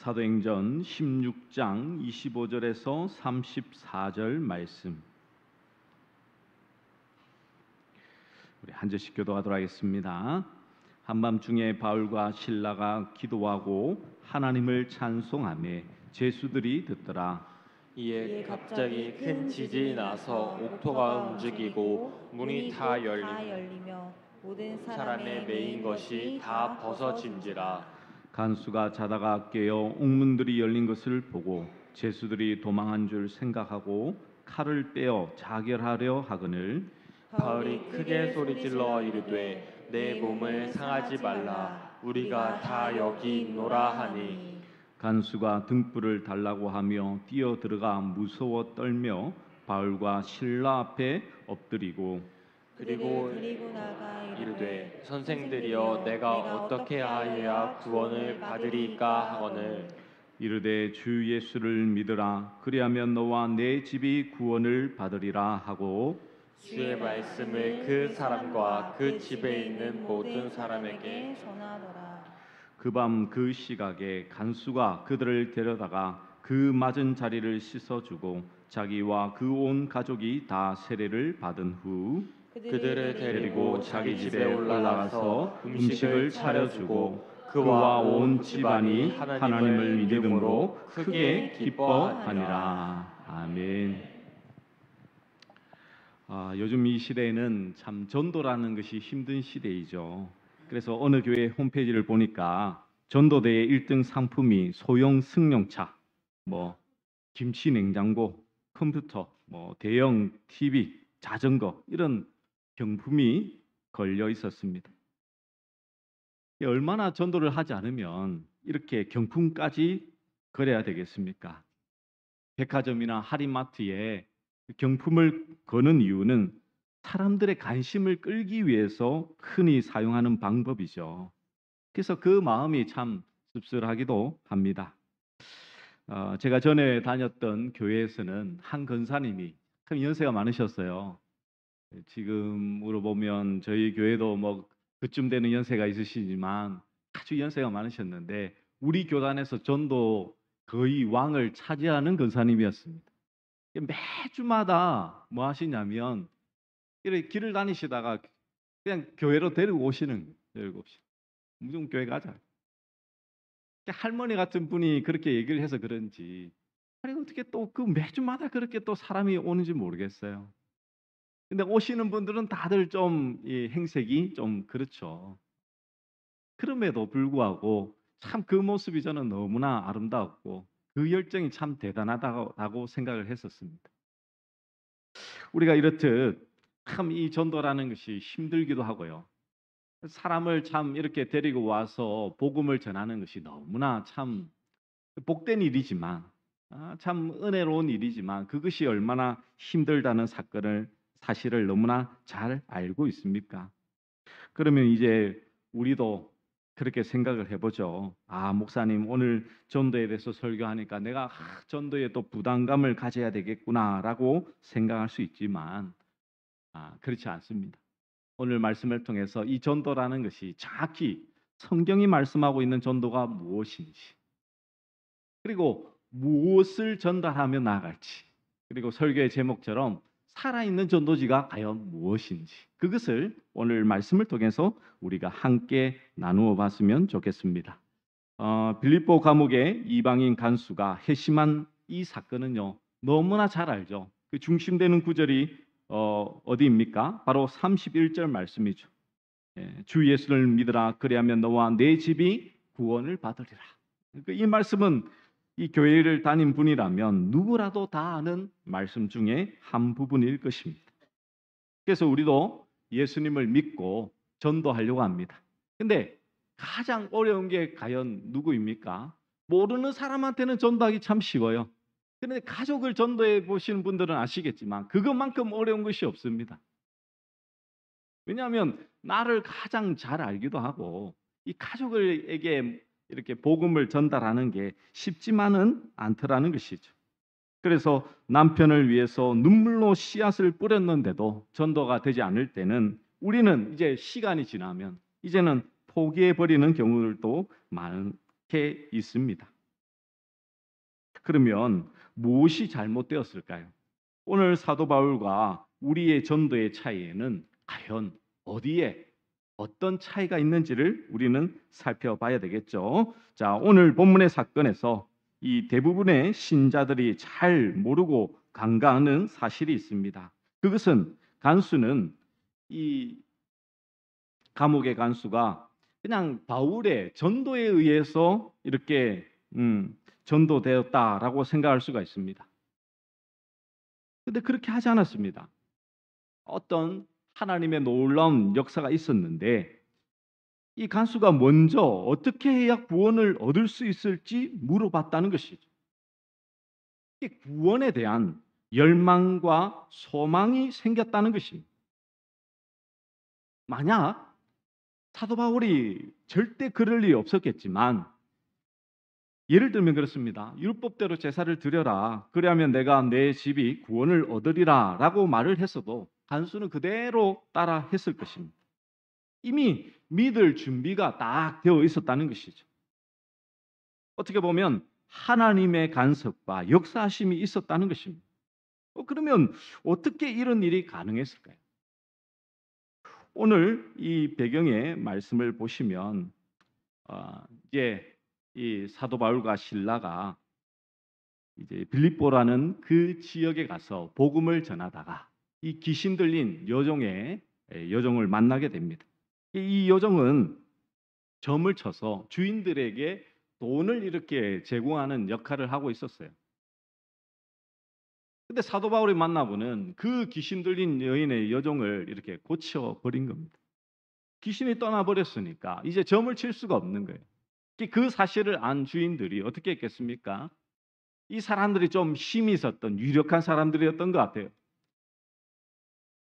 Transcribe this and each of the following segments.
사도행전 16장 25절에서 34절 말씀, 우리 한 절씩 교도하도록 하겠습니다. 한밤중에 바울과 실라가 기도하고 하나님을 찬송하며 제수들이 듣더라. 이에 갑자기 큰 지진이 나서 옥토가 움직이고 문이 다 열리며 모든 사람의 매인 것이 다 벗어진지라. 간수가 자다가 깨어 옥문들이 열린 것을 보고 제수들이 도망한 줄 생각하고 칼을 빼어 자결하려 하거늘 바울이 크게 소리질러 이르되 내 몸을 상하지 말라. 우리가 다 여기 있노라 하니 간수가 등불을 달라고 하며 뛰어 들어가 무서워 떨며 바울과 실라 앞에 엎드리고 그리고 나가 이르되 선생들이여 내가 어떻게 하여야 구원을 받으리까 하거늘 이르되 주 예수를 믿으라. 그리하면 너와 내 집이 구원을 받으리라 하고 주의 말씀을 그 사람과 그 집에 있는 모든 사람에게 전하더라. 그 밤 그 시각에 간수가 그들을 데려다가 그 맞은 자리를 씻어주고 자기와 그 온 가족이 다 세례를 받은 후 그들을 데리고 자기 집에 올라가서 음식을 차려주고 그와 온 집안이 하나님을 믿음으로 크게 기뻐하니라. 아멘. 요즘 이 시대에는 참 전도라는 것이 힘든 시대이죠. 그래서 어느 교회 홈페이지를 보니까 전도대의 1등 상품이 소형 승용차, 김치 냉장고, 컴퓨터, 대형 TV, 자전거 이런 경품이 걸려 있었습니다. 얼마나 전도를 하지 않으면 이렇게 경품까지 걸어야 되겠습니까? 백화점이나 할인마트에 경품을 거는 이유는 사람들의 관심을 끌기 위해서 흔히 사용하는 방법이죠. 그래서 그 마음이 참 씁쓸하기도 합니다. 제가 전에 다녔던 교회에서는 한 권사님이 참 연세가 많으셨어요. 지금으로 보면 저희 교회도 그쯤 되는 연세가 있으시지만 아주 연세가 많으셨는데 우리 교단에서 전도 거의 왕을 차지하는 권사님이었습니다. 매주마다 뭐 하시냐면 이렇게 길을 다니시다가 그냥 교회로 데리고 오시는 거예요. 무조건 교회 가자. 할머니 같은 분이 그렇게 얘기를 해서 그런지 아니 어떻게 또 그 매주마다 그렇게 또 사람이 오는지 모르겠어요. 근데 오시는 분들은 다들 좀 이 행색이 좀 그렇죠. 그럼에도 불구하고 참 그 모습이 저는 너무나 아름다웠고 그 열정이 참 대단하다고 생각을 했었습니다. 우리가 이렇듯 참 이 전도라는 것이 힘들기도 하고요. 사람을 참 이렇게 데리고 와서 복음을 전하는 것이 너무나 참 복된 일이지만 참 은혜로운 일이지만 그것이 얼마나 힘들다는 사실을 너무나 잘 알고 있습니까? 그러면 이제 우리도 그렇게 생각을 해보죠. 목사님 오늘 전도에 대해서 설교하니까 내가 전도에 또 부담감을 가져야 되겠구나라고 생각할 수 있지만 그렇지 않습니다. 오늘 말씀을 통해서 이 전도라는 것이 정확히 성경이 말씀하고 있는 전도가 무엇인지, 그리고 무엇을 전달하며 나아갈지, 그리고 설교의 제목처럼 살아있는 전도지가 과연 무엇인지, 그것을 오늘 말씀을 통해서 우리가 함께 나누어 봤으면 좋겠습니다. 빌립보 감옥의 이방인 간수가 회심한 이 사건은요 너무나 잘 알죠. 그 중심되는 구절이 어디입니까? 바로 31절 말씀이죠. 주 예수를 믿으라. 그리하면 너와 내 집이 구원을 받으리라. 이 말씀은 이 교회를 다닌 분이라면 누구라도 다 아는 말씀 중에 한 부분일 것입니다. 그래서 우리도 예수님을 믿고 전도하려고 합니다. 근데 가장 어려운 게 과연 누구입니까? 모르는 사람한테는 전도하기 참 쉬워요. 그런데 가족을 전도해 보시는 분들은 아시겠지만 그것만큼 어려운 것이 없습니다. 왜냐하면 나를 가장 잘 알기도 하고 이 가족에게 이렇게 복음을 전달하는 게 쉽지만은 않더라는 것이죠. 그래서 남편을 위해서 눈물로 씨앗을 뿌렸는데도 전도가 되지 않을 때는 우리는 이제 시간이 지나면 이제는 포기해 버리는 경우들도 많게 있습니다. 그러면 무엇이 잘못되었을까요? 오늘 사도 바울과 우리의 전도의 차이에는 과연 어디에 어떤 차이가 있는지를 우리는 살펴봐야 되겠죠. 자, 오늘 본문의 사건에서 이 대부분의 신자들이 잘 모르고 간과하는 사실이 있습니다. 그것은 간수는 이 감옥의 간수가 그냥 바울의 전도에 의해서 이렇게 전도되었다라고 생각할 수가 있습니다. 근데 그렇게 하지 않았습니다. 어떤 하나님의 놀라운 역사가 있었는데 이 간수가 먼저 어떻게 해야 구원을 얻을 수 있을지 물어봤다는 것이죠. 이 구원에 대한 열망과 소망이 생겼다는 것입니다. 만약 사도 바울이 절대 그럴 일이 없었겠지만 예를 들면 그렇습니다. 율법대로 제사를 드려라. 그리하면 내가 내 집이 구원을 얻으리라 라고 말을 했어도 간수는 그대로 따라 했을 것입니다. 이미 믿을 준비가 딱 되어 있었다는 것이죠. 어떻게 보면 하나님의 간섭과 역사하심이 있었다는 것입니다. 그러면 어떻게 이런 일이 가능했을까요? 오늘 이 배경의 말씀을 보시면 이제 이 사도 바울과 실라가 이제 빌립보라는 그 지역에 가서 복음을 전하다가 이 귀신 들린 여종을 만나게 됩니다. 이 여종은 점을 쳐서 주인들에게 돈을 이렇게 제공하는 역할을 하고 있었어요. 근데 사도 바울이 만나보는 그 귀신 들린 여인의 여종을 이렇게 고쳐버린 겁니다. 귀신이 떠나버렸으니까 이제 점을 칠 수가 없는 거예요. 그 사실을 안 주인들이 어떻게 했겠습니까? 이 사람들이 좀 힘이 있었던 유력한 사람들이었던 것 같아요.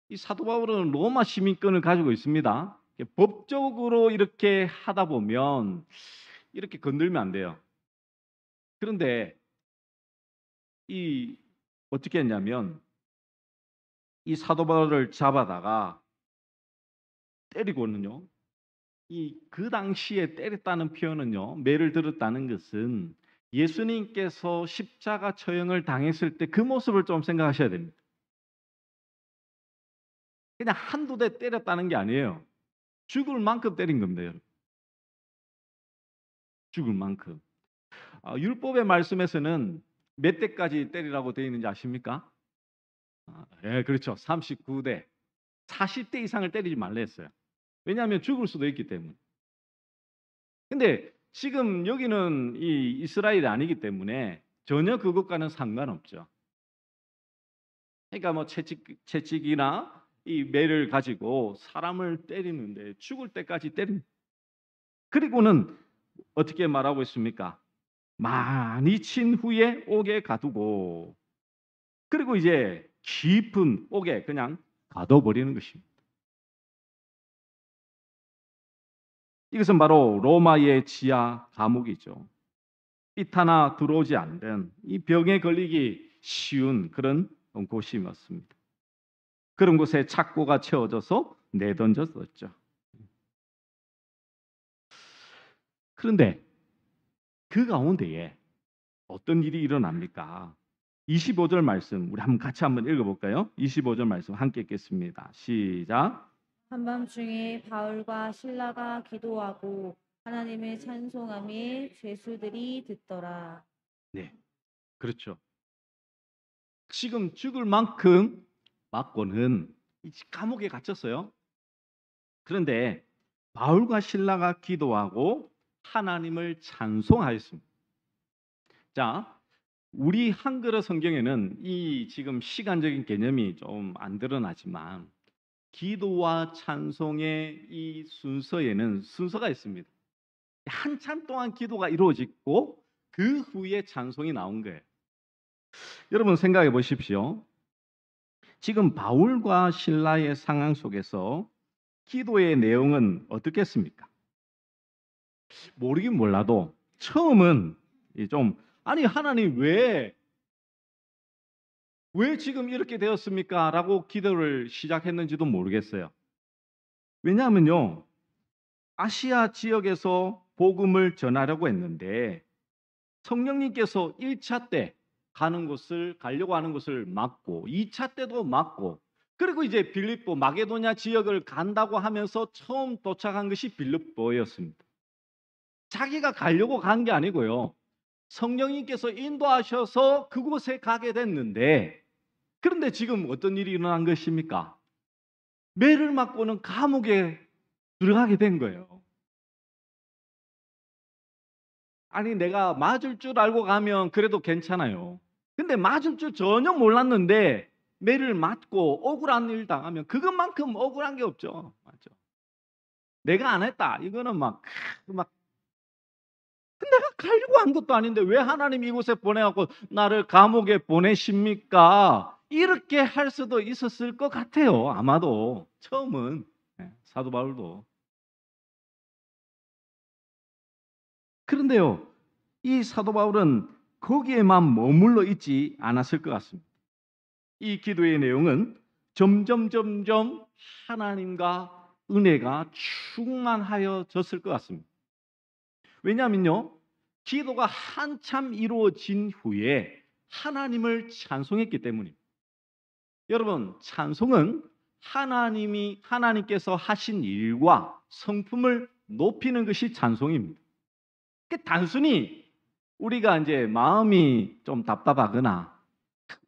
이 사도 바울은 로마 시민권을 가지고 있습니다. 법적으로 이렇게 하다 보면 이렇게 건들면 안 돼요. 그런데 이 어떻게 했냐면 이 사도 바울을 잡아다가 때리고는요. 그 당시에 때렸다는 표현은요. 매를 들었다는 것은 예수님께서 십자가 처형을 당했을 때 그 모습을 좀 생각하셔야 됩니다. 그냥 한두 대 때렸다는 게 아니에요. 죽을 만큼 때린 겁니다, 여러분. 죽을 만큼. 율법의 말씀에서는 몇 대까지 때리라고 되어 있는지 아십니까? 예, 그렇죠. 39대. 40대 이상을 때리지 말라 했어요. 왜냐하면 죽을 수도 있기 때문에. 근데 지금 여기는 이 이스라엘이 아니기 때문에 전혀 그것과는 상관없죠. 그러니까 뭐 채찍이나 이 매를 가지고 사람을 때리는데 죽을 때까지 때립니다. 그리고는 어떻게 말하고 있습니까? 많이 친 후에 옥에 가두고 그리고 이제 깊은 옥에 그냥 가둬버리는 것입니다. 이것은 바로 로마의 지하 감옥이죠. 빛 하나 들어오지 않는 이 병에 걸리기 쉬운 그런 곳이었습니다. 그런 곳에 착고가 채워져서 내던졌었죠. 그런데 그 가운데에 어떤 일이 일어납니까? 25절 말씀 우리 같이 한번 읽어볼까요? 25절 말씀 함께 읽겠습니다. 시작. 한밤중에 바울과 실라가 기도하고 하나님을 찬송하며 죄수들이 듣더라. 네, 그렇죠. 지금 죽을 만큼 맞고는 감옥에 갇혔어요. 그런데 바울과 실라가 기도하고 하나님을 찬송하였습니다. 자, 우리 한글어 성경에는 이 지금 시간적인 개념이 좀 안 드러나지만 기도와 찬송의 이 순서에는 순서가 있습니다. 한참 동안 기도가 이루어지고 그 후에 찬송이 나온 거예요. 여러분 생각해 보십시오. 지금 바울과 실라의 상황 속에서 기도의 내용은 어떻겠습니까? 모르긴 몰라도 처음은 좀 아니 하나님 왜 지금 이렇게 되었습니까? 라고 기도를 시작했는지도 모르겠어요. 왜냐하면요. 아시아 지역에서 복음을 전하려고 했는데 성령님께서 1차 때 가려고 하는 곳을 막고 2차 때도 막고 그리고 이제 빌립보 마게도냐 지역을 간다고 하면서 처음 도착한 것이 빌립보였습니다. 자기가 가려고 간 게 아니고요. 성령님께서 인도하셔서 그곳에 가게 됐는데 그런데 지금 어떤 일이 일어난 것입니까? 매를 맞고는 감옥에 들어가게 된 거예요. 아니 내가 맞을 줄 알고 가면 그래도 괜찮아요. 근데 맞을 줄 전혀 몰랐는데 매를 맞고 억울한 일 당하면 그것만큼 억울한 게 없죠. 맞죠? 내가 안 했다. 이거는 막 내가 가려고 한 것도 아닌데 왜 하나님이 이곳에 보내갖고 나를 감옥에 보내십니까? 이렇게 할 수도 있었을 것 같아요. 아마도 처음은 사도 바울도. 그런데요, 이 사도 바울은 거기에만 머물러 있지 않았을 것 같습니다. 이 기도의 내용은 점점 하나님과 은혜가 충만하여졌을 것 같습니다. 왜냐하면요, 기도가 한참 이루어진 후에 하나님을 찬송했기 때문입니다. 여러분, 찬송은 하나님께서 하신 일과 성품을 높이는 것이 찬송입니다. 단순히 우리가 이제 마음이 좀 답답하거나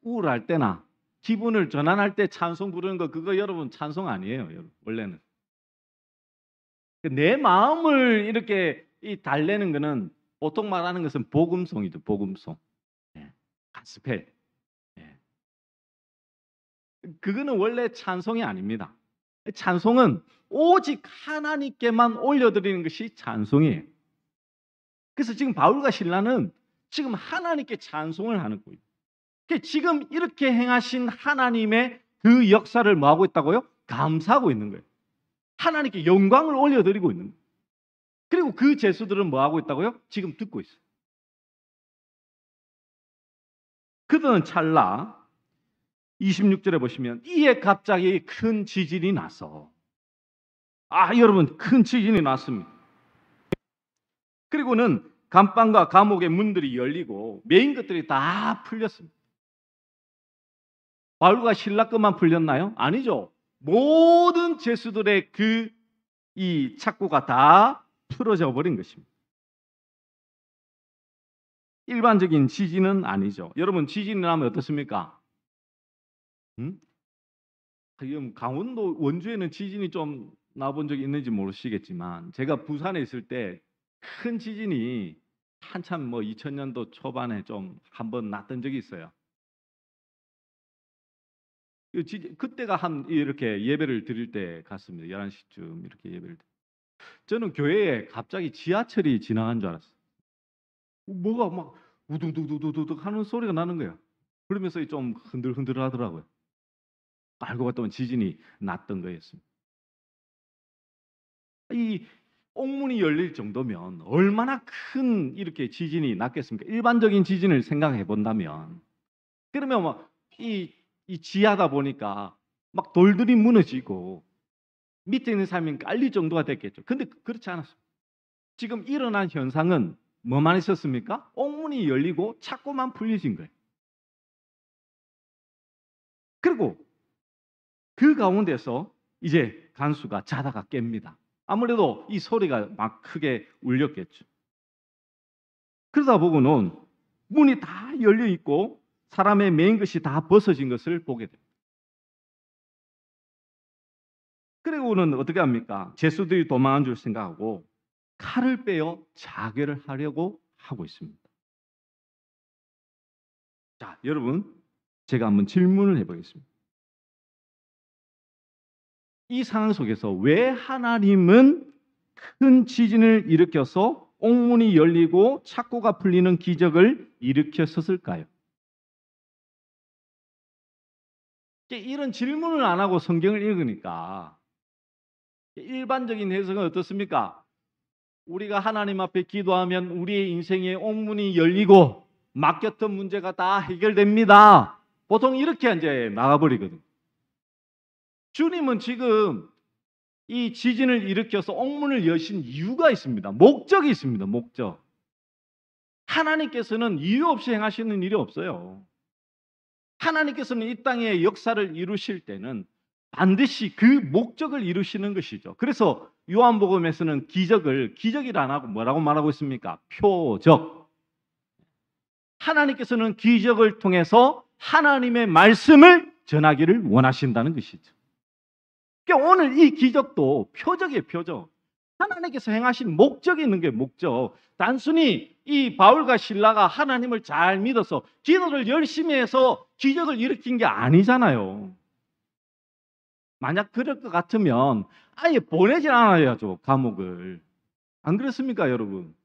우울할 때나 기분을 전환할 때 찬송 부르는 거 그거 여러분 찬송 아니에요. 여러분. 원래는 내 마음을 이렇게 달래는 거는 보통 말하는 것은 복음송이죠. 복음송. 가스펠. 그거는 원래 찬송이 아닙니다. 찬송은 오직 하나님께만 올려드리는 것이 찬송이에요. 그래서 지금 바울과 실라는 지금 하나님께 찬송을 하는 거예요. 지금 이렇게 행하신 하나님의 그 역사를 뭐하고 있다고요? 감사하고 있는 거예요. 하나님께 영광을 올려드리고 있는 거예요. 그리고 그 제수들은 뭐하고 있다고요? 지금 듣고 있어요. 그러던 찰나 26절에 보시면 이에 갑자기 큰 지진이 나서 여러분 큰 지진이 났습니다. 그리고는 감방과 감옥의 문들이 열리고 메인 것들이 다 풀렸습니다. 바울과 실라 것만 풀렸나요? 아니죠. 모든 제수들의 이 착고가 다 풀어져 버린 것입니다. 일반적인 지진은 아니죠. 여러분 지진이 나면 어떻습니까? 지금 강원도 원주에는 지진이 좀 나본 적이 있는지 모르시겠지만 제가 부산에 있을 때 큰 지진이 한참 2000년도 초반에 좀 한번 났던 적이 있어요. 그때가 이렇게 예배를 드릴 때 갔습니다. 11시쯤 이렇게 예배를. 저는 교회에 갑자기 지하철이 지나간 줄 알았어요. 뭐가 막 우둥둥둥둥둥 하는 소리가 나는 거예요. 그러면서 좀 흔들흔들 하더라고요. 알고 봤더니 지진이 났던 거였습니다. 이 옥문이 열릴 정도면 얼마나 큰 이렇게 지진이 났겠습니까? 일반적인 지진을 생각해 본다면 그러면 이 지하다 보니까 막 돌들이 무너지고 밑에 있는 사람이 깔릴 정도가 됐겠죠. 근데 그렇지 않았습니다. 지금 일어난 현상은 뭐만 있었습니까? 옥문이 열리고 착고만 풀려진 거예요. 그리고 그 가운데서 이제 간수가 자다가 깹니다. 아무래도 이 소리가 막 크게 울렸겠죠. 그러다 보고는 문이 다 열려 있고 사람의 맨 것이 다 벗어진 것을 보게 됩니다. 그리고는 어떻게 합니까? 제수들이 도망한 줄 생각하고 칼을 빼어 자결을 하려고 하고 있습니다. 자, 여러분, 제가 한번 질문을 해보겠습니다. 이 상황 속에서 왜 하나님은 큰 지진을 일으켜서 옥문이 열리고 착고가 풀리는 기적을 일으켰을까요? 이런 질문을 안 하고 성경을 읽으니까 일반적인 해석은 어떻습니까? 우리가 하나님 앞에 기도하면 우리의 인생의 옥문이 열리고 막혔던 문제가 다 해결됩니다. 보통 이렇게 이제 나가버리거든요. 주님은 지금 이 지진을 일으켜서 옥문을 여신 이유가 있습니다. 목적이 있습니다. 목적. 하나님께서는 이유 없이 행하시는 일이 없어요. 하나님께서는 이 땅에 역사를 이루실 때는 반드시 그 목적을 이루시는 것이죠. 그래서 요한복음에서는 기적이라 안 하고 뭐라고 말하고 있습니까? 표적. 하나님께서는 기적을 통해서 하나님의 말씀을 전하기를 원하신다는 것이죠. 그러니까 오늘 이 기적도 표적이에요, 표적. 하나님께서 행하신 목적이 있는 게 목적. 단순히 이 바울과 실라가 하나님을 잘 믿어서 기도를 열심히 해서 기적을 일으킨 게 아니잖아요. 만약 그럴 것 같으면 아예 보내질 않아야죠, 감옥을. 안 그렇습니까, 여러분?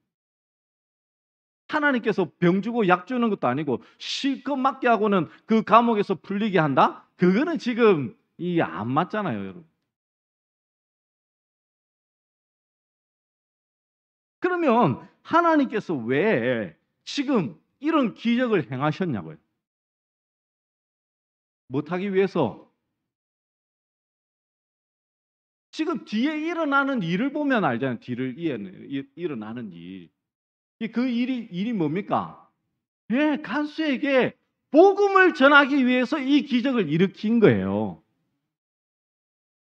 하나님께서 병 주고 약 주는 것도 아니고 실컷 맞게 하고는 그 감옥에서 풀리게 한다? 그거는 지금 이 안 맞잖아요, 여러분. 그러면 하나님께서 왜 지금 이런 기적을 행하셨냐고요? 못하기 위해서. 지금 뒤에 일어나는 일을 보면 알잖아요. 뒤를 일어나는 일. 그 일이 뭡니까? 예, 간수에게 복음을 전하기 위해서 이 기적을 일으킨 거예요.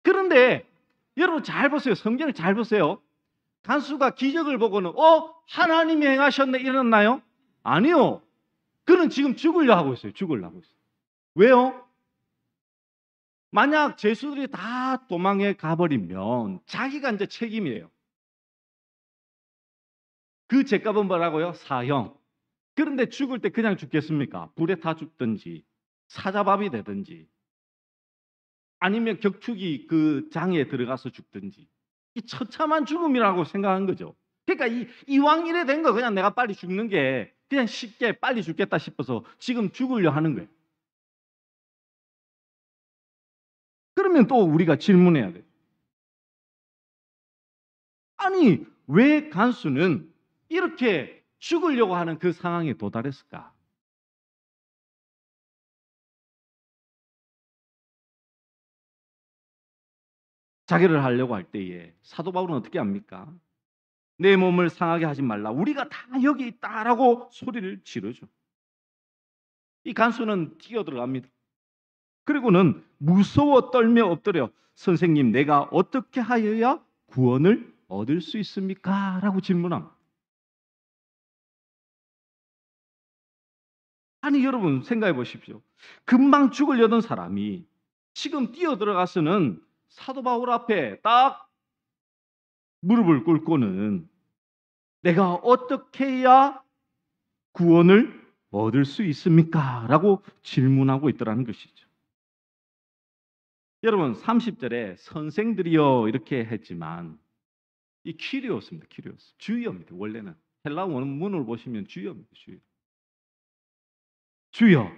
그런데 여러분 잘 보세요. 성경을 잘 보세요. 간수가 기적을 보고는 하나님이 행하셨네 이랬나요? 아니요. 그는 지금 죽으려 하고 있어요. 죽으려 하고 있어요. 왜요? 만약 죄수들이 다 도망해 가버리면 자기가 이제 책임이에요. 그 죄값은 뭐라고요? 사형. 그런데 죽을 때 그냥 죽겠습니까? 불에 타 죽든지 사자밥이 되든지 아니면 격투기 그 장에 들어가서 죽든지 이 처참한 죽음이라고 생각한 거죠. 그러니까 이왕 이래 된 거 그냥 내가 빨리 죽는 게 그냥 쉽게 빨리 죽겠다 싶어서 지금 죽으려 하는 거예요. 그러면 또 우리가 질문해야 돼요. 아니 왜 간수는 이렇게 죽으려고 하는 그 상황에 도달했을까? 자결을 하려고 할 때에 사도 바울은 어떻게 합니까? 내 몸을 상하게 하지 말라. 우리가 다 여기 있다라고 소리를 지르죠. 이 간수는 뛰어들어갑니다. 그리고는 무서워 떨며 엎드려 선생님 내가 어떻게 하여야 구원을 얻을 수 있습니까? 라고 질문합니다. 아니 여러분 생각해 보십시오. 금방 죽으려던 사람이 지금 뛰어들어가서는 사도 바울 앞에 딱 무릎을 꿇고는 내가 어떻게 해야 구원을 얻을 수 있습니까? 라고 질문하고 있더라는 것이죠. 여러분 30절에 선생들이여 이렇게 했지만 이 키리오스입니다. 키리오스. 주여입니다. 원래는 헬라 원문을 보시면 주여입니다. 주여. 주여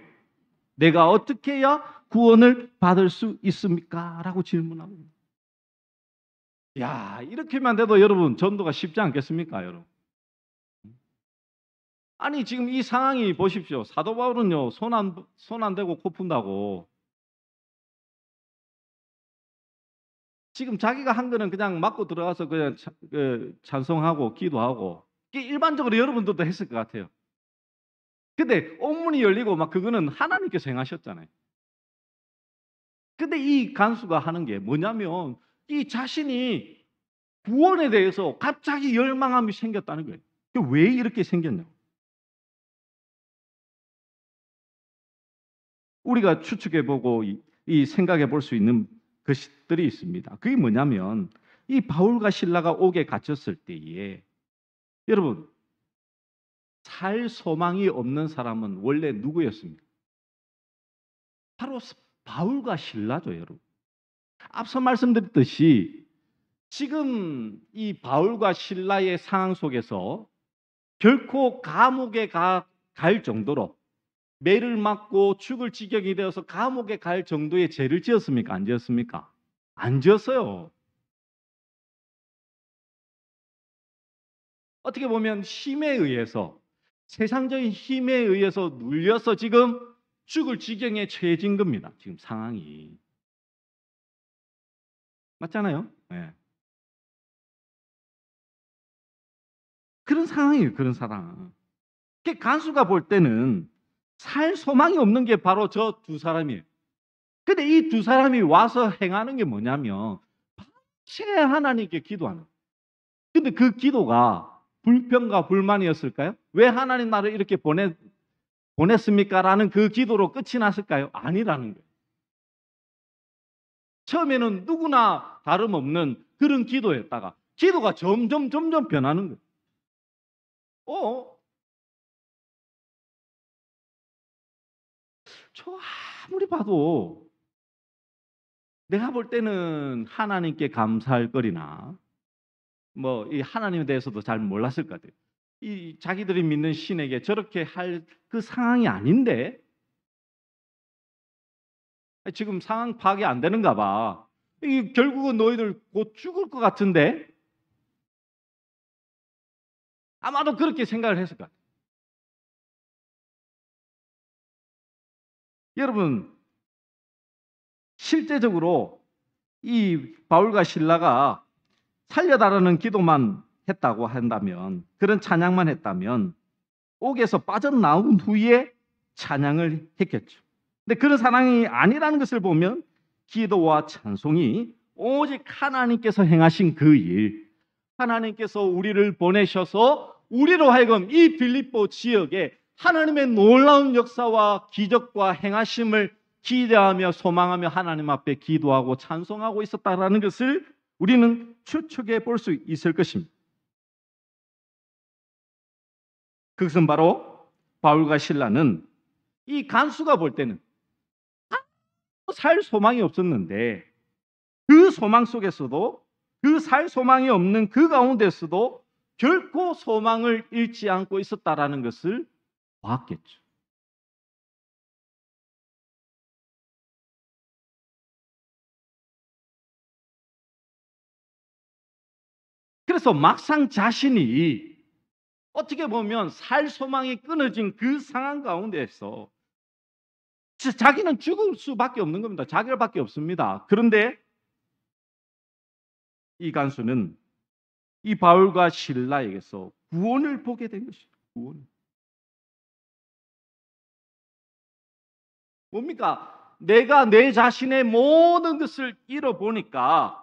내가 어떻게 해야 구원을 받을 수 있습니까? 라고 질문하고 있습니다. 야, 이렇게만 돼도 여러분 전도가 쉽지 않겠습니까, 여러분? 아니 지금 이 상황이 보십시오. 사도 바울은요 손 안 대고 코 푼다고 지금 자기가 한 거는 그냥 맞고 들어가서 그냥 찬송하고 기도하고 이게 일반적으로 여러분들도 했을 것 같아요. 근데 옥문이 열리고 막 그거는 하나님께서 행하셨잖아요. 근데 이 간수가 하는 게 뭐냐면 이 자신이 구원에 대해서 갑자기 열망함이 생겼다는 거예요. 왜 이렇게 생겼냐고. 우리가 추측해보고 이 생각해 볼 수 있는 것들이 있습니다. 그게 뭐냐면 이 바울과 실라가 옥에 갇혔을 때에 여러분 살 소망이 없는 사람은 원래 누구였습니까? 바로 바울과 실라죠, 여러분. 앞서 말씀드렸듯이 지금 이 바울과 실라의 상황 속에서 결코 감옥에 갈 정도로 매를 맞고 죽을 지경이 되어서 감옥에 갈 정도의 죄를 지었습니까? 안 지었습니까? 안 지었어요. 어떻게 보면 힘에 의해서 세상적인 힘에 의해서 눌려서 지금 죽을 지경에 처해진 겁니다. 지금 상황이. 맞잖아요? 네. 그런 상황이에요. 그런 상황. 그 간수가 볼 때는 살 소망이 없는 게 바로 저 두 사람이에요. 근데 이 두 사람이 와서 행하는 게 뭐냐면 밤새 하나님께 기도하는 거예요. 근데 그 기도가 불평과 불만이었을까요? 왜 하나님 나를 이렇게 보냈습니까? 라는 그 기도로 끝이 났을까요? 아니라는 거예요. 처음에는 누구나 다름없는 그런 기도였다가 기도가 점점 변하는 거예요. 저 아무리 봐도 내가 볼 때는 하나님께 감사할 거리나 뭐 이 하나님에 대해서도 잘 몰랐을 것 같아요. 이 자기들이 믿는 신에게 저렇게 할 그 상황이 아닌데 지금 상황 파악이 안 되는가 봐. 이 결국은 너희들 곧 죽을 것 같은데 아마도 그렇게 생각을 했을 것 같아요. 여러분 실제적으로 이 바울과 실라가 살려달라는 기도만 했다고 한다면 그런 찬양만 했다면 옥에서 빠져나온 후에 찬양을 했겠죠. 근데 그런 상황이 아니라는 것을 보면 기도와 찬송이 오직 하나님께서 행하신 그 일, 하나님께서 우리를 보내셔서 우리로 하여금 이 빌립보 지역에 하나님의 놀라운 역사와 기적과 행하심을 기대하며 소망하며 하나님 앞에 기도하고 찬송하고 있었다라는 것을 우리는 추측해 볼 수 있을 것입니다. 그것은 바로 바울과 실라는 이 간수가 볼 때는 살 소망이 없었는데 그 소망 속에서도 그 살 소망이 없는 그 가운데서도 결코 소망을 잃지 않고 있었다라는 것을 봤겠죠. 그래서 막상 자신이 어떻게 보면 살 소망이 끊어진 그 상황 가운데에서 자기는 죽을 수밖에 없는 겁니다. 자결밖에 없습니다. 그런데 이 간수는 이 바울과 실라에게서 구원을 보게 된 것입니다. 구원. 뭡니까? 내가 내 자신의 모든 것을 잃어보니까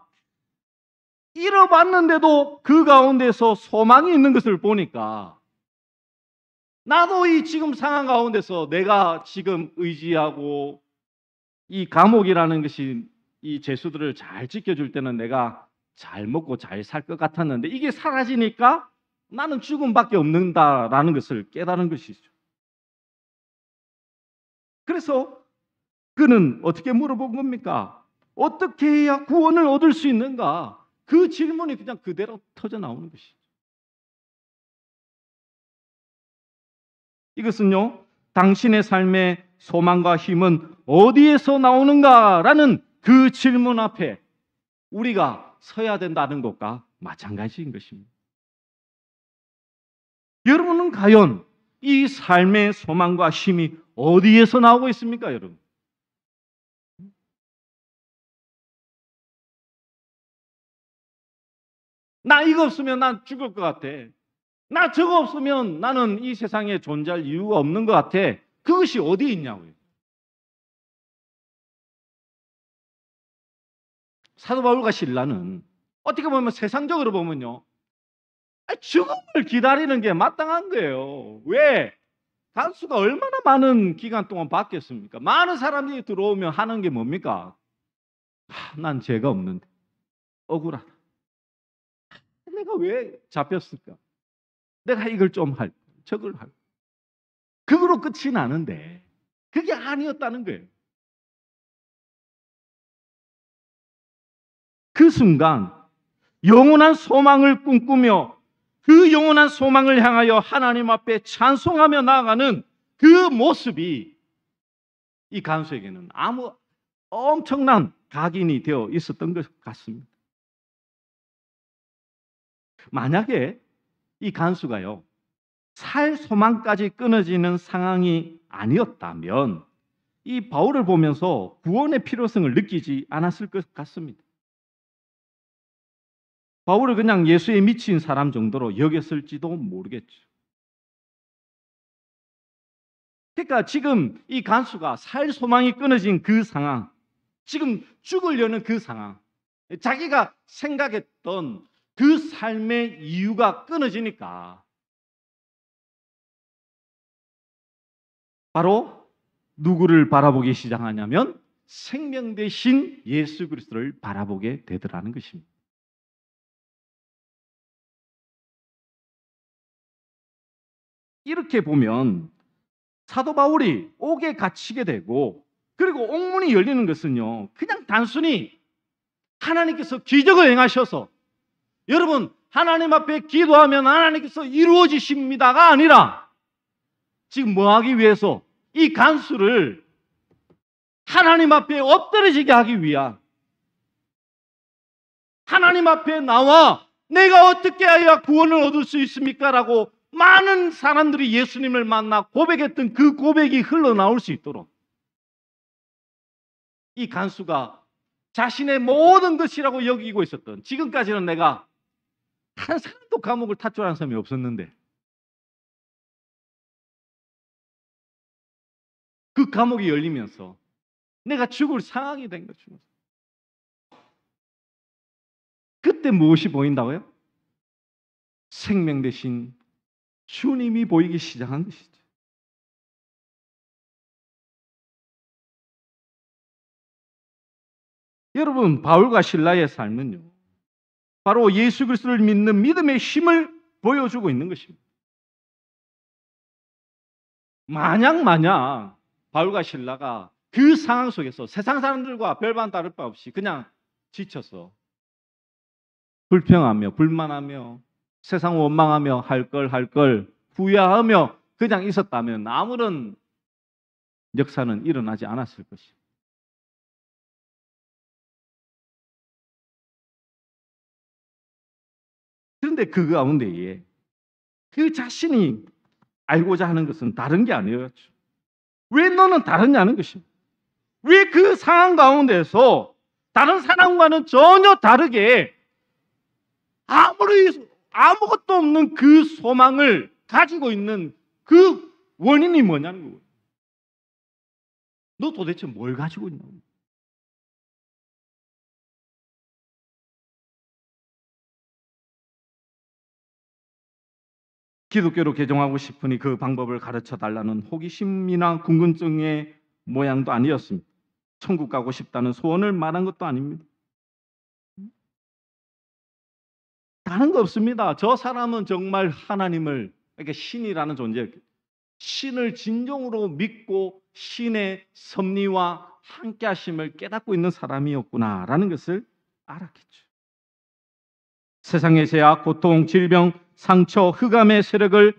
잃어봤는데도 그 가운데서 소망이 있는 것을 보니까 나도 이 지금 상황 가운데서 내가 지금 의지하고 이 감옥이라는 것이 이 죄수들을 잘 지켜줄 때는 내가 잘 먹고 잘 살 것 같았는데 이게 사라지니까 나는 죽음밖에 없는다라는 것을 깨달은 것이죠. 그래서 그는 어떻게 물어본 겁니까? 어떻게 해야 구원을 얻을 수 있는가? 그 질문이 그냥 그대로 터져 나오는 것이죠. 이것은요, 당신의 삶의 소망과 힘은 어디에서 나오는가라는 그 질문 앞에 우리가 서야 된다는 것과 마찬가지인 것입니다. 여러분은 과연 이 삶의 소망과 힘이 어디에서 나오고 있습니까, 여러분? 나 이거 없으면 난 죽을 것 같아. 나 저거 없으면 나는 이 세상에 존재할 이유가 없는 것 같아. 그것이 어디에 있냐고요. 사도 바울과 실라는 어떻게 보면 세상적으로 보면요, 죽음을 기다리는 게 마땅한 거예요. 왜? 간수가 얼마나 많은 기간 동안 받겠습니까? 많은 사람들이 들어오면 하는 게 뭡니까? 난 죄가 없는데 억울하다. 내가 왜 잡혔을까? 내가 이걸 좀 할, 저걸 할. 그거로 끝이 나는데 그게 아니었다는 거예요. 그 순간 영원한 소망을 꿈꾸며 그 영원한 소망을 향하여 하나님 앞에 찬송하며 나아가는 그 모습이 이 간수에게는 아무 엄청난 각인이 되어 있었던 것 같습니다. 만약에 이 간수가요, 살 소망까지 끊어지는 상황이 아니었다면 이 바울을 보면서 구원의 필요성을 느끼지 않았을 것 같습니다. 바울을 그냥 예수에 미친 사람 정도로 여겼을지도 모르겠죠. 그러니까 지금 이 간수가 살 소망이 끊어진 그 상황, 지금 죽으려는 그 상황, 자기가 생각했던 그 삶의 이유가 끊어지니까 바로 누구를 바라보기 시작하냐면 생명 대신 예수 그리스도를 바라보게 되더라는 것입니다. 이렇게 보면 사도 바울이 옥에 갇히게 되고 그리고 옥문이 열리는 것은요, 그냥 단순히 하나님께서 기적을 행하셔서 여러분 하나님 앞에 기도하면 하나님께서 이루어지십니다가 아니라 지금 뭐 하기 위해서 이 간수를 하나님 앞에 엎드러지게 하기 위한, 하나님 앞에 나와 내가 어떻게 해야 구원을 얻을 수 있습니까? 라고 많은 사람들이 예수님을 만나 고백했던 그 고백이 흘러나올 수 있도록 이 간수가 자신의 모든 것이라고 여기고 있었던, 지금까지는 내가 한 사람도 감옥을 탈출하는 사람이 없었는데 그 감옥이 열리면서 내가 죽을 상황이 된 거죠. 그때 무엇이 보인다고요? 생명 대신 주님이 보이기 시작한 것이죠. 여러분, 바울과 실라의 삶은요, 바로 예수 그리스도를 믿는 믿음의 힘을 보여주고 있는 것입니다. 마냥 바울과 실라가 그 상황 속에서 세상 사람들과 별반 다를 바 없이 그냥 지쳐서 불평하며 불만하며 세상 원망하며 할 걸 후회하며 그냥 있었다면 아무런 역사는 일어나지 않았을 것입니다. 그런데 그 가운데에 그 자신이 알고자 하는 것은 다른 게 아니었죠. 왜 너는 다르냐는 것입니다. 왜 그 상황 가운데서 다른 사람과는 전혀 다르게 아무것도 없는 그 소망을 가지고 있는 그 원인이 뭐냐는 거예요. 너 도대체 뭘 가지고 있냐고. 기독교로 개종하고 싶으니 그 방법을 가르쳐 달라는 호기심이나 궁금증의 모양도 아니었습니다. 천국 가고 싶다는 소원을 말한 것도 아닙니다. 다른 거 없습니다. 저 사람은 정말 하나님을, 그러니까 신이라는 존재, 신을 진정으로 믿고 신의 섭리와 함께 하심을 깨닫고 있는 사람이었구나라는 것을 알았겠죠. 세상의 죄악, 고통, 질병, 상처, 흑암의 세력을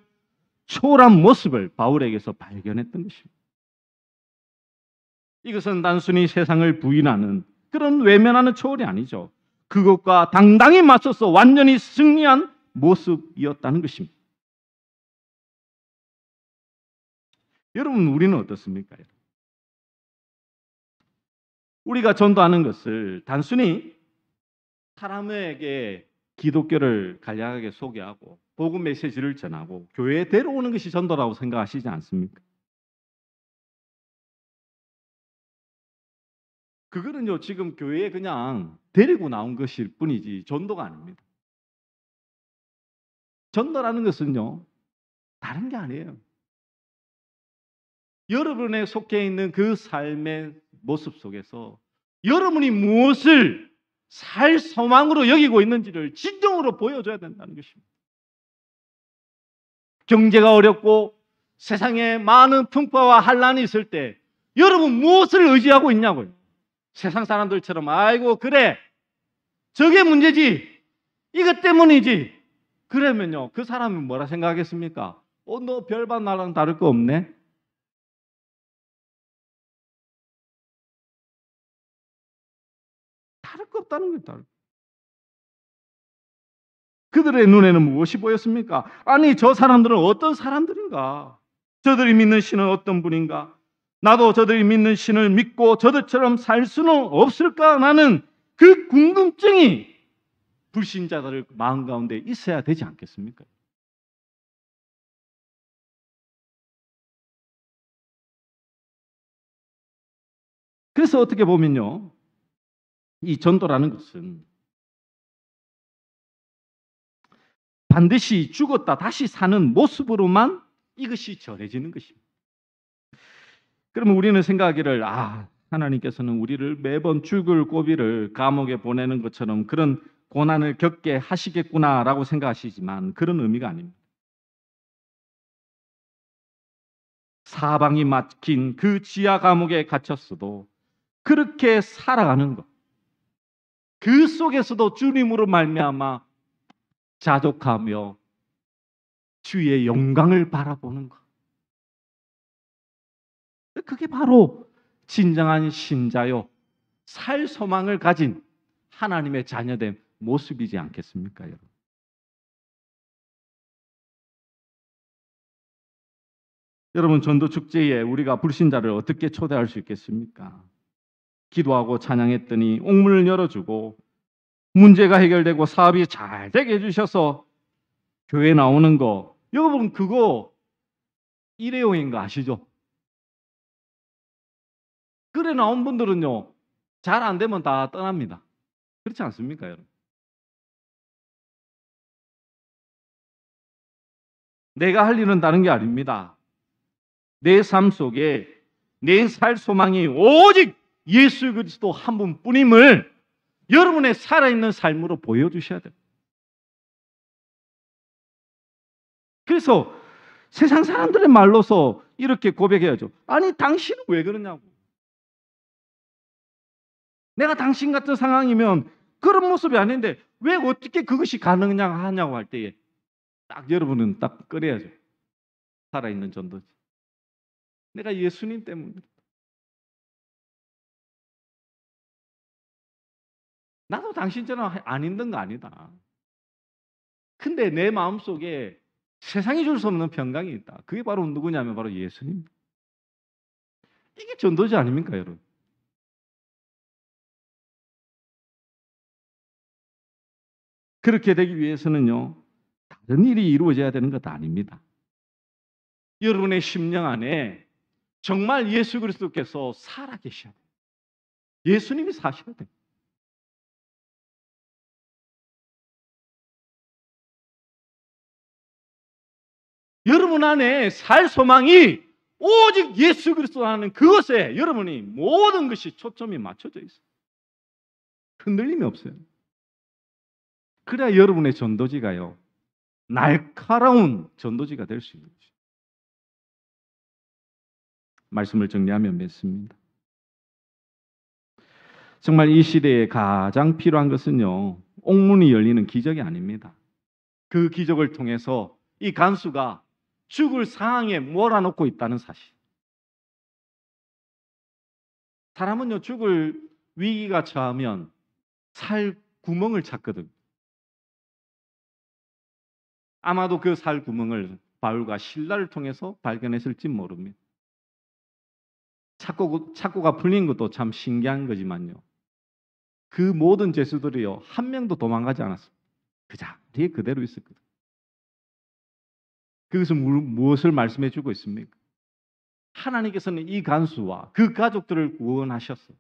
초월한 모습을 바울에게서 발견했던 것입니다. 이것은 단순히 세상을 부인하는 그런 외면하는 초월이 아니죠. 그것과 당당히 맞서서 완전히 승리한 모습이었다는 것입니다. 여러분, 우리는 어떻습니까? 우리가 전도하는 것을 단순히 사람에게 기독교를 간략하게 소개하고 복음 메시지를 전하고 교회에 데려오는 것이 전도라고 생각하시지 않습니까? 그거는요, 지금 교회에 그냥 데리고 나온 것일 뿐이지 전도가 아닙니다. 전도라는 것은요, 다른 게 아니에요. 여러분의 속해 있는 그 삶의 모습 속에서 여러분이 무엇을 살 소망으로 여기고 있는지를 진정으로 보여줘야 된다는 것입니다. 경제가 어렵고 세상에 많은 풍파와 환란이 있을 때 여러분 무엇을 의지하고 있냐고요. 세상 사람들처럼 아이고 그래 저게 문제지 이것 때문이지 그러면요 그 사람은 뭐라 생각하겠습니까? 너 별반 나랑 다를 거 없네. 다를 거 없다는 거예요. 그들의 눈에는 무엇이 보였습니까? 아니 저 사람들은 어떤 사람들인가? 저들이 믿는 신은 어떤 분인가? 나도 저들이 믿는 신을 믿고 저들처럼 살 수는 없을까? 나는 그 궁금증이 불신자들의 마음 가운데 있어야 되지 않겠습니까? 그래서 어떻게 보면요, 이 전도라는 것은 반드시 죽었다 다시 사는 모습으로만 이것이 전해지는 것입니다. 그러면 우리는 생각하기를 하나님께서는 우리를 매번 죽을 고비를 감옥에 보내는 것처럼 그런 고난을 겪게 하시겠구나라고 생각하시지만 그런 의미가 아닙니다. 사방이 막힌 그 지하 감옥에 갇혔어도 그렇게 살아가는 것, 그 속에서도 주님으로 말미암아 자족하며 주의 영광을 바라보는 것, 그게 바로 진정한 신자요, 살 소망을 가진 하나님의 자녀된 모습이지 않겠습니까, 여러분? 여러분, 전도 축제에 우리가 불신자를 어떻게 초대할 수 있겠습니까? 기도하고 찬양했더니 옥문을 열어주고 문제가 해결되고 사업이 잘 되게 해주셔서 교회 나오는 거, 여러분 그거 일회용인 거 아시죠? 그래 나온 분들은요, 잘 안 되면 다 떠납니다. 그렇지 않습니까, 여러분? 내가 할 일은 다른 게 아닙니다. 내 삶 속에 내 살 소망이 오직 예수 그리스도 한 분뿐임을 여러분의 살아있는 삶으로 보여주셔야 돼요. 그래서 세상 사람들의 말로서 이렇게 고백해야죠. 아니 당신은 왜 그러냐고. 내가 당신 같은 상황이면 그런 모습이 아닌데 왜 어떻게 그것이 가능하냐고 할 때에 딱 여러분은 딱 꺼내야죠. 살아있는 전도지. 내가 예수님 때문에. 나도 당신처럼 안 힘든 거 아니다. 근데 내 마음속에 세상이 줄 수 없는 평강이 있다. 그게 바로 누구냐면 바로 예수님. 이게 전도지 아닙니까, 여러분? 그렇게 되기 위해서는요, 다른 일이 이루어져야 되는 것도 아닙니다. 여러분의 심령 안에 정말 예수 그리스도께서 살아 계셔야 돼요. 예수님이 사셔야 돼요. 여러분 안에 살 소망이 오직 예수 그리스도라는 그것에 여러분이 모든 것이 초점이 맞춰져 있어요. 흔들림이 없어요. 그래야 여러분의 전도지가요, 날카로운 전도지가 될 수 있는 것이죠. 말씀을 정리하면 맺습니다. 정말 이 시대에 가장 필요한 것은요, 옥문이 열리는 기적이 아닙니다. 그 기적을 통해서 이 간수가 죽을 상황에 몰아넣고 있다는 사실. 사람은요, 죽을 위기가 처하면 살 구멍을 찾거든. 아마도 그 살 구멍을 바울과 실라를 통해서 발견했을지 모릅니다. 착고가 풀린 것도 참 신기한 거지만요, 그 모든 죄수들이요, 한 명도 도망가지 않았습니다. 그 자리에 그대로 있었거든. 그것은 무엇을 말씀해 주고 있습니까? 하나님께서는 이 간수와 그 가족들을 구원하셨어.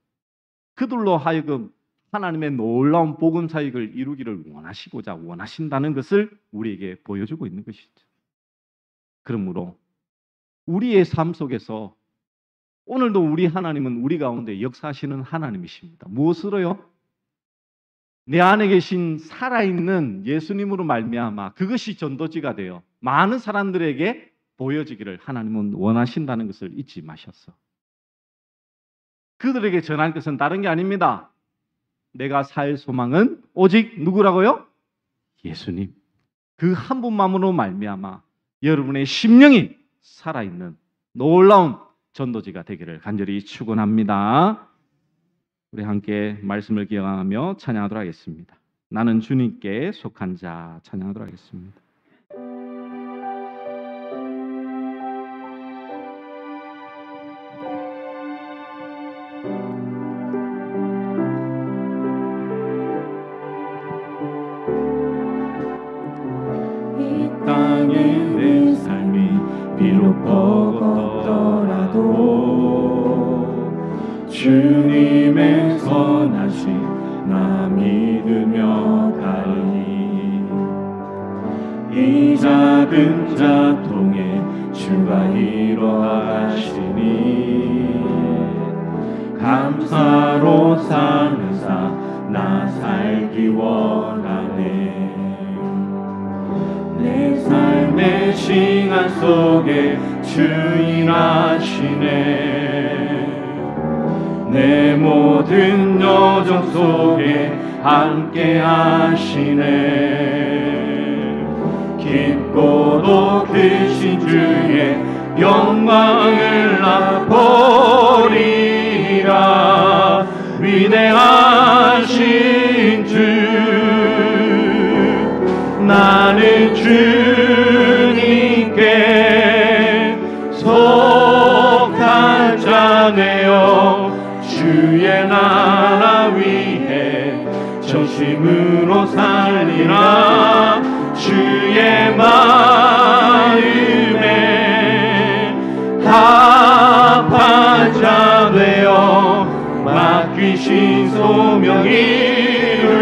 그들로 하여금 하나님의 놀라운 복음 사역을 이루기를 원하시고자 원하신다는 것을 우리에게 보여주고 있는 것이죠. 그러므로 우리의 삶 속에서 오늘도 우리 하나님은 우리 가운데 역사하시는 하나님이십니다. 무엇으로요? 내 안에 계신 살아있는 예수님으로 말미암아 그것이 전도지가 되어 많은 사람들에게 보여지기를 하나님은 원하신다는 것을 잊지 마셨어. 그들에게 전할 것은 다른 게 아닙니다. 내가 살 소망은 오직 누구라고요? 예수님. 그 한 분만으로 말미암아 여러분의 심령이 살아있는 놀라운 전도지가 되기를 간절히 축원합니다. 우리 함께 말씀을 기억하며 찬양하도록 하겠습니다. 나는 주님께 속한 자 찬양하도록 하겠습니다. 이 땅에 내 삶이 비록 버겁더라도 주님의 선하심 나 믿으며 가리니 이 작은 자통에 주가 이루하시니 감사로 사는 사 나 살기 원하네. 내 삶의 시간 속에 주인하시네. 내 모든 여정 속에 함께 하시네. 깊고도 크신 주의 영광을 나 보리라. 위대하신 주 나는 주님께 속한 자네요. 주의 나라 위해 전심으로 살리라. 주의 마음에 합한 자 되어 맡기신 소명 이루리.